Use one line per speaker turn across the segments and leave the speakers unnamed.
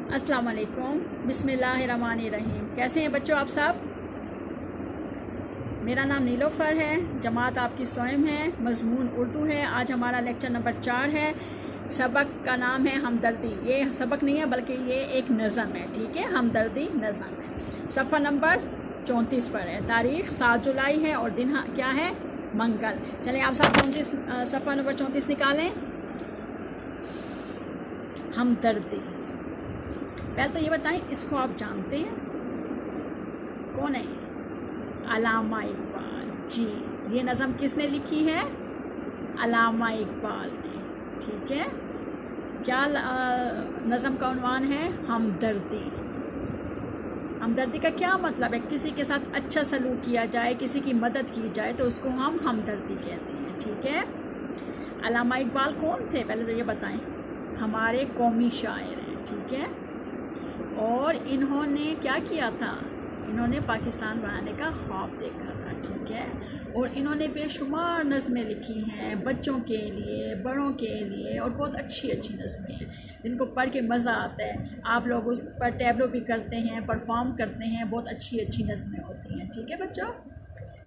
अस्सलाम वालेकुम, बिस्मिल्लाहिर्रहमानिर्रहीम। कैसे हैं बच्चों आप सब? मेरा नाम नीलोफ़र है, जमात आपकी स्वयं है, मज़मून उर्दू है। आज हमारा लेक्चर नंबर 4 है। सबक का नाम है हमदर्दी। ये सबक नहीं है बल्कि ये एक नज़म है, ठीक है। हमदर्दी नज़म है। सफ़ा नंबर 34 पर है। तारीख़ 7 जुलाई है और दिन क्या है? मंगल। चलें आप सब 34 सफ़ा नंबर 34 निकालें। हमदर्दी। पहले तो ये बताएं, इसको आप जानते हैं कौन है? अल्लामा इकबाल जी। ये नज़म किसने लिखी है? अल्लामा इकबाल ने, ठीक है। क्या नज़म का उन्वान है? हमदर्दी। हमदर्दी का क्या मतलब है? किसी के साथ अच्छा सलूक किया जाए, किसी की मदद की जाए तो उसको हम हमदर्दी कहते हैं, ठीक है। अल्लामा इकबाल कौन थे? पहले तो ये बताएं। हमारे कौमी शायर हैं, ठीक है। और इन्होंने क्या किया था? इन्होंने पाकिस्तान बनाने का ख्वाब देखा था, ठीक है। और इन्होंने बेशुमार नज़में लिखी हैं बच्चों के लिए, बड़ों के लिए, और बहुत अच्छी अच्छी नज़में हैं जिनको पढ़ के मज़ा आता है। आप लोग उस पर टैबलो भी करते हैं, परफॉर्म करते हैं। बहुत अच्छी अच्छी नज़में होती हैं, ठीक है बच्चों।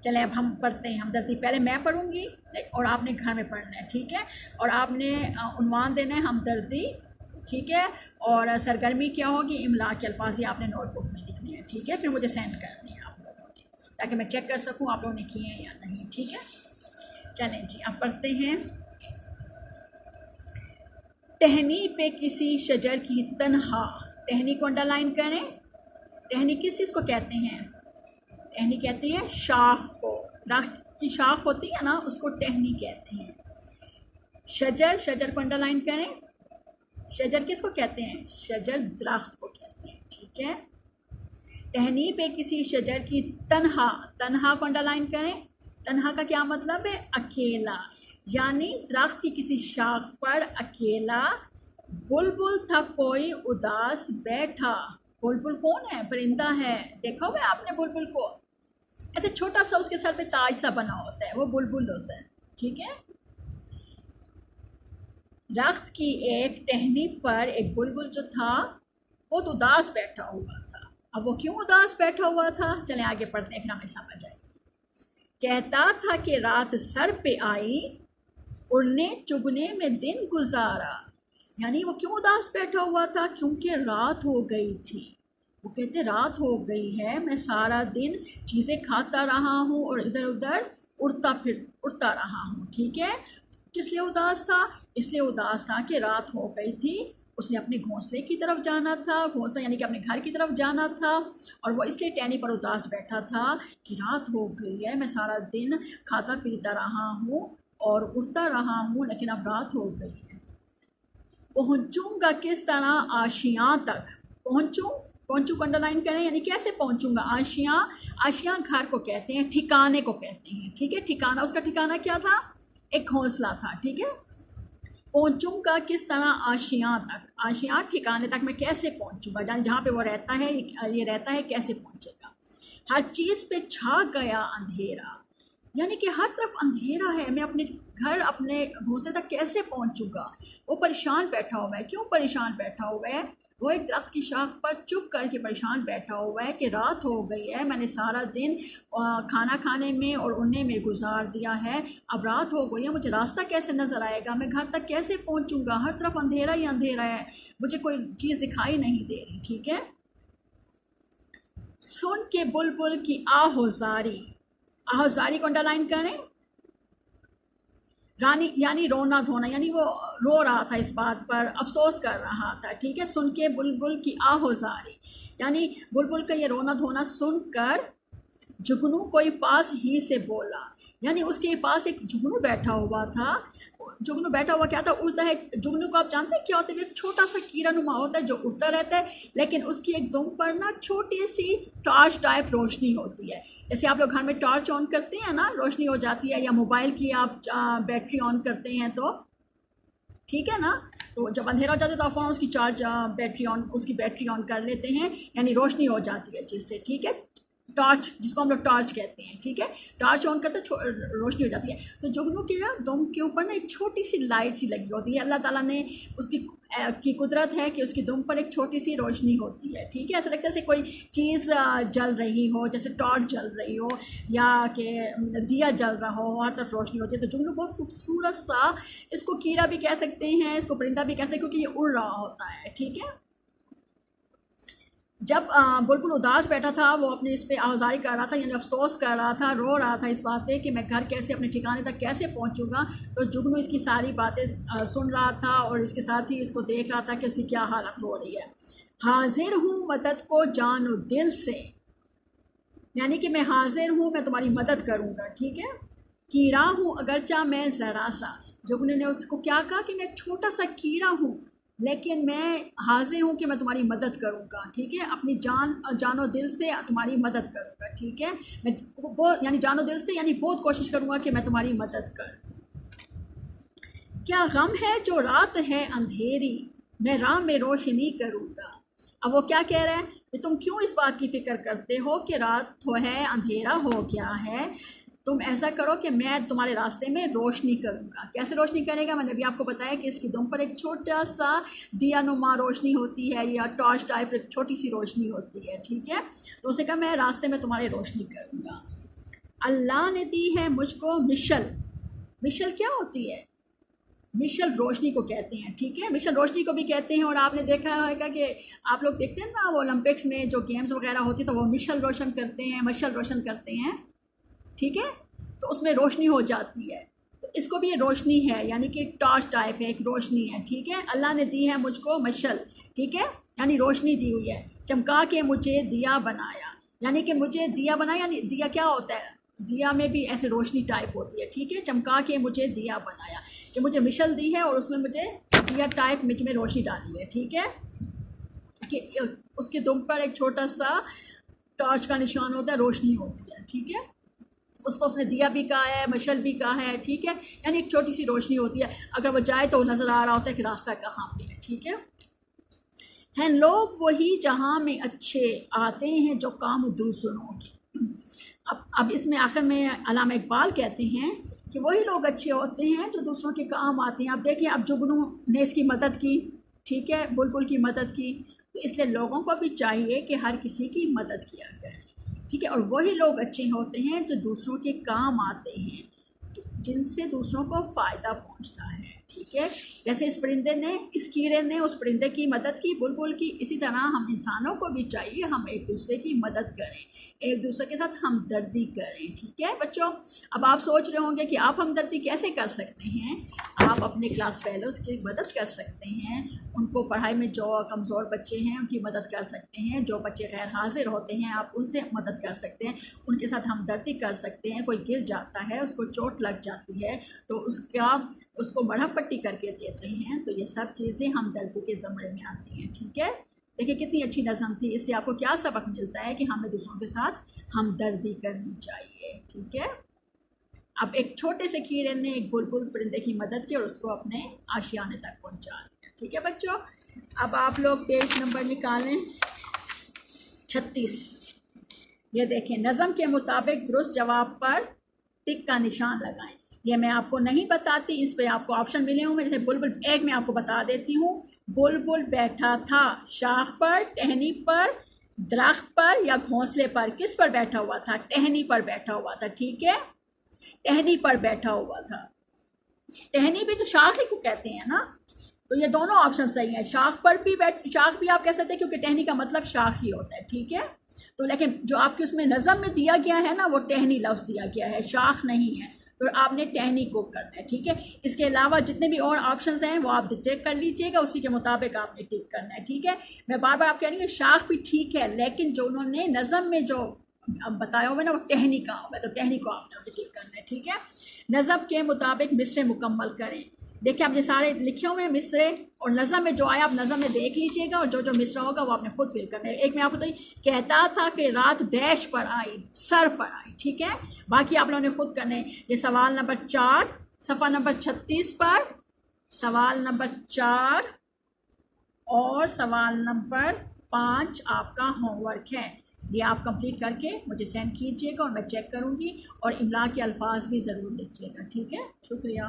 चलें अब हम पढ़ते हैं हमदर्दी। पहले मैं पढ़ूँगी और आपने घर में पढ़ना है, ठीक है। और आपने उन्वान देना है हमदर्दी, ठीक है। और सरगर्मी क्या होगी? इमला के अल्फाज ही आपने नोटबुक में लिखने हैं, ठीक है। फिर मुझे सेंड करनी है आप लोगों ने, ताकि मैं चेक कर सकूं आप लोगों ने किए हैं या नहीं, ठीक है। चलें जी, अब पढ़ते हैं। टहनी पे किसी शजर की तन्हा। टहनी को अंडरलाइन करें। टहनी किस चीज़ को कहते हैं? टहनी कहते हैं शाख को। दरख्त की शाख होती है ना, उसको टहनी कहते हैं। शजर, शजर को अंडरलाइन करें। शजर किसको कहते हैं? शजर दरख्त को कहते हैं, ठीक है। टहनी पे किसी शजर की तन्हा। तन्हा को अंडरलाइन करें। तन्हा का क्या मतलब है? अकेला। यानी दरख्त की किसी शाख पर अकेला बुलबुल था कोई उदास बैठा। बुलबुल कौन है? परिंदा है। देखा हुआ है आपने बुलबुल को? ऐसे छोटा सा उसके सर पे ताज सा बना होता है, वो बुलबुल होता है, ठीक है। दरख्त की एक टहनी पर एक बुलबुल जो था बहुत उदास बैठा हुआ था। अब वो क्यों उदास बैठा हुआ था? चलें आगे पढ़ते हैं, फिर हमें समझ आएगी। कहता था कि रात सर पे आई, उड़ने चुगने में दिन गुजारा। यानी वो क्यों उदास बैठा हुआ था? क्योंकि रात हो गई थी। वो कहते रात हो गई है, मैं सारा दिन चीज़ें खाता रहा हूँ और इधर उधर उड़ता रहा हूँ, ठीक है। किस लिए उदास था? इसलिए उदास था कि रात हो गई थी, उसने अपने घोंसले की तरफ जाना था। घोंसला यानी कि अपने घर की तरफ जाना था। और वो इसलिए टहनी पर उदास बैठा था कि रात हो गई है, मैं सारा दिन खाता पीता रहा हूँ और उड़ता रहा हूँ, लेकिन अब रात हो गई है। पहुँचूँगा किस तरह आशियाँ तक। पहुँचू को अंडरलाइन करें, यानी कैसे पहुँचूँगा? आशियाँ घर को कहते हैं, ठिकाने को कहते हैं, ठीक है। ठिकाना, उसका ठिकाना क्या था? एक घोंसला था, ठीक है। पहुँचूँगा किस तरह आशियाँ तक। आशियाँ ठिकाने तक मैं कैसे पहुँचूँगा? जहाँ पे वो रहता है, ये रहता है, कैसे पहुँचेगा? हर चीज़ पे छा गया अंधेरा। यानी कि हर तरफ अंधेरा है, मैं अपने घर, अपने घोंसले तक कैसे पहुँचूँगा? वो परेशान बैठा हुआ है। क्यों परेशान बैठा हुआ है? वो एक दरख्त की शाख पर चुप करके परेशान बैठा हुआ है कि रात हो गई है, मैंने सारा दिन खाना खाने में और उड़ने में गुजार दिया है, अब रात हो गई है, मुझे रास्ता कैसे नज़र आएगा? मैं घर तक कैसे पहुंचूंगा? हर तरफ अंधेरा ही अंधेरा है, मुझे कोई चीज़ दिखाई नहीं दे रही, ठीक है। सुन के बुलबुल की आहोजारी। आहोजारी को अंडरलाइन करें। रानी यानी रोना धोना, यानी वो रो रहा था, इस बात पर अफसोस कर रहा था, ठीक है। सुन के बुलबुल की आहोजारी, यानी बुलबुल का ये रोना धोना सुनकर जुगनू कोई पास ही से बोला। यानी उसके पास एक जुगनू बैठा हुआ था। जुगनू बैठा हुआ क्या था? उड़ता है। जुगनू को आप जानते हैं क्या होता है? एक छोटा सा कीड़ा नुमा होता है जो उड़ता रहता है, लेकिन उसकी एक दुम पर ना छोटी सी टॉर्च टाइप रोशनी होती है। जैसे आप लोग घर में टॉर्च ऑन करते हैं ना, रोशनी हो जाती है, या मोबाइल की आप बैटरी ऑन करते हैं तो, ठीक है ना। तो जब अंधेरा हो जाता है तो आप फ़ौरन उसकी उसकी बैटरी ऑन कर लेते हैं, यानी रोशनी हो जाती है जिससे, ठीक है। टॉर्च, जिसको हम लोग टॉर्च कहते हैं, ठीक है, टॉर्च ऑन करते रोशनी हो जाती है। तो जुगनू के दुम के ऊपर ना एक छोटी सी लाइट सी लगी होती है। अल्लाह ताला ने उसकी की कुदरत है कि उसकी दुम पर एक छोटी सी रोशनी होती है, ठीक है। ऐसा लगता है जैसे कोई चीज़ जल रही हो, जैसे टॉर्च जल रही हो या कि दिया जल रहा हो, हर तरफ रोशनी होती है। तो जुगनू बहुत खूबसूरत सा, इसको कीड़ा भी कह सकते हैं, इसको परिंदा भी कह सकते हैं, क्योंकि ये उड़ रहा होता है, ठीक है। जब बुलबुल उदास बैठा था, वो अपने इस पे आवाजारी कर रहा था, यानी अफसोस कर रहा था, रो रहा था इस बात पे कि मैं घर कैसे, अपने ठिकाने तक कैसे पहुंचूंगा। तो जुगनू इसकी सारी बातें सुन रहा था और इसके साथ ही इसको देख रहा था कि उसकी क्या हालत हो रही है। हाजिर हूँ मदद को जानो दिल से, यानी कि मैं हाजिर हूँ, मैं तुम्हारी मदद करूँगा, ठीक है। कीड़ा हूँ अगरचा मैं ज़रा सा, जुगनू ने उसको क्या कहा कि मैं एक छोटा सा कीड़ा हूँ, लेकिन मैं हाजिर हूँ कि मैं तुम्हारी मदद करूँगा, ठीक है। अपनी जानो दिल से तुम्हारी मदद करूँगा, ठीक है। मैं बहुत, यानी जानो दिल से, यानी बहुत कोशिश करूँगा कि मैं तुम्हारी मदद करूँ। क्या गम है जो रात है अंधेरी, मैं राह में रोशनी करूँगा। अब वो क्या कह रहा है कि तुम क्यों इस बात की फ़िक्र करते हो कि रात तो है, अंधेरा हो गया है, तुम ऐसा करो कि मैं तुम्हारे रास्ते में रोशनी करूँगा। कैसे रोशनी करेगा, मैंने अभी आपको बताया कि इसकी दुम पर एक छोटा सा दिया नुमा रोशनी होती है या टॉर्च टाइप एक छोटी सी रोशनी होती है, ठीक है। तो उसने कहा मैं रास्ते में तुम्हारे रोशनी करूँगा। अल्लाह ने दी है मुझको मिशल। मिशल क्या होती है, मिशल रोशनी को कहते हैं, ठीक है। मिशल रोशनी को भी कहते हैं। और आपने देखा होगा कि आप लोग देखते हैं ना, वो ओलंपिक्स में जो गेम्स वगैरह होती है तो वो मिशल रोशन करते हैं, मशल रोशन करते हैं, ठीक है। तो उसमें रोशनी हो जाती है, तो इसको भी ये रोशनी है, यानी कि टॉर्च टाइप है, एक रोशनी है, ठीक है। अल्लाह ने दी है मुझको मशल, ठीक है, यानी रोशनी दी हुई है। चमका के मुझे दिया बनाया, यानी कि मुझे दिया बनाया, यानी दिया क्या होता है, दिया में भी ऐसे रोशनी टाइप होती है, ठीक है। चमका के मुझे दिया बनाया, कि मुझे मिशल दी है और उसमें मुझे दिया टाइप में रोशनी डाली है, ठीक है। कि उसके दुम पर एक छोटा सा टॉर्च का निशान होता है, रोशनी होती है, ठीक है। उसको उसने दिया भी कहा है, मशल भी कहा है, ठीक है। यानी एक छोटी सी रोशनी होती है, अगर वो जाए तो नज़र आ रहा होता है कि रास्ता कहाँ पे है, ठीक है। हैं लोग वही जहाँ में अच्छे आते हैं जो काम दूसरों के। अब इसमें आखिर में अल्लामा इकबाल कहते हैं कि वही लोग अच्छे होते हैं जो दूसरों के काम आते हैं। अब देखिए, अब जुगनू ने इसकी मदद की, ठीक है, बुलबुल की मदद की, तो इसलिए लोगों को भी चाहिए कि हर किसी की मदद किया करें, ठीक है। और वही लोग अच्छे होते हैं जो दूसरों के काम आते हैं, जिनसे दूसरों को फ़ायदा पहुंचता है, ठीक है। जैसे इस परिंदे ने, इस कीड़े ने उस परिंदे की मदद की, बुलबुल की, इसी तरह हम इंसानों को भी चाहिए हम एक दूसरे की मदद करें, एक दूसरे के साथ हमदर्दी करें, ठीक है बच्चों। अब आप सोच रहे होंगे कि आप हमदर्दी कैसे कर सकते हैं। आप अपने क्लास फेलोज़ की मदद कर सकते हैं, उनको पढ़ाई में जो कमज़ोर बच्चे हैं उनकी मदद कर सकते हैं, जो बच्चे गैर हाजिर होते हैं आप उनसे मदद कर सकते हैं, उनके साथ हमदर्दी कर सकते हैं। कोई गिर जाता है, उसको चोट लग जाती है तो उसको मरहम पट्टी करके देते हैं, तो ये सब चीज़ें हमदर्दी के ज़मरे में आती हैं, ठीक है। देखिए कितनी अच्छी नज़म थी। इससे आपको क्या सबक मिलता है कि हमें दूसरों के साथ हमदर्दी करनी चाहिए, ठीक है। अब एक छोटे से कीड़े ने एक बुलबुल परिंदे की मदद की और उसको अपने आशियाने तक पहुंचा दिया, ठीक है बच्चों। अब आप लोग पेज नंबर निकालें 36। ये देखें, नज़म के मुताबिक दुरुस्त जवाब पर टिक का निशान लगाएं। ये मैं आपको नहीं बताती, इस पे आपको ऑप्शन मिले होंगे। जैसे बुलबुल, एक मैं आपको बता देती हूँ, बुलबुल बैठा था शाख पर, टहनी पर, दरख्त पर या घोंसले पर। किस पर बैठा हुआ था, टहनी पर बैठा हुआ था, ठीक है, टहनी पर बैठा हुआ था। टहनी भी तो शाख ही को कहते हैं ना, तो ये दोनों ऑप्शन सही है। शाख पर भी शाख भी आप कह सकते हैं क्योंकि टहनी का मतलब शाख ही होता है, ठीक है। तो लेकिन जो आपके उसमें नज़म में दिया गया है ना, वो टहनी लफ्ज़ दिया गया है, शाख नहीं है, तो आपने टहनी को करना है, ठीक है। इसके अलावा जितने भी और ऑप्शंस हैं वो आप टिक कर लीजिएगा, उसी के मुताबिक आपने टिक करना है, ठीक है। मैं बार बार आप कह रही हूँ शाख भी ठीक है, लेकिन जो उन्होंने नज़म में जो अब बताया हुआ ना वो टहनी का होगा, तो टहनी को आपने टिक करना है, ठीक है। नज़म के मुताबिक मिसरे मुकम्मल करें। देखिए आप ये सारे लिखे हुए हैं मिसरे, और नज़म में जो आया आप नज़म में देख लीजिएगा, और जो जो मिसरा होगा वो आपने खुद फिल करना है। एक मैं आपको बताइए, कहता था कि रात डैश पर आई, सर पर आई, ठीक है। बाकी आप लोगों ने खुद करने। ये सवाल नंबर 4 सफ़ा नंबर 36 पर, सवाल नंबर 4 और सवाल नंबर 5 आपका होमवर्क है। ये आप कंप्लीट करके मुझे सेंड कीजिएगा और मैं चेक करूँगी, और इमला के अल्फाज भी ज़रूर लिखिएगा। ठीक है, शुक्रिया।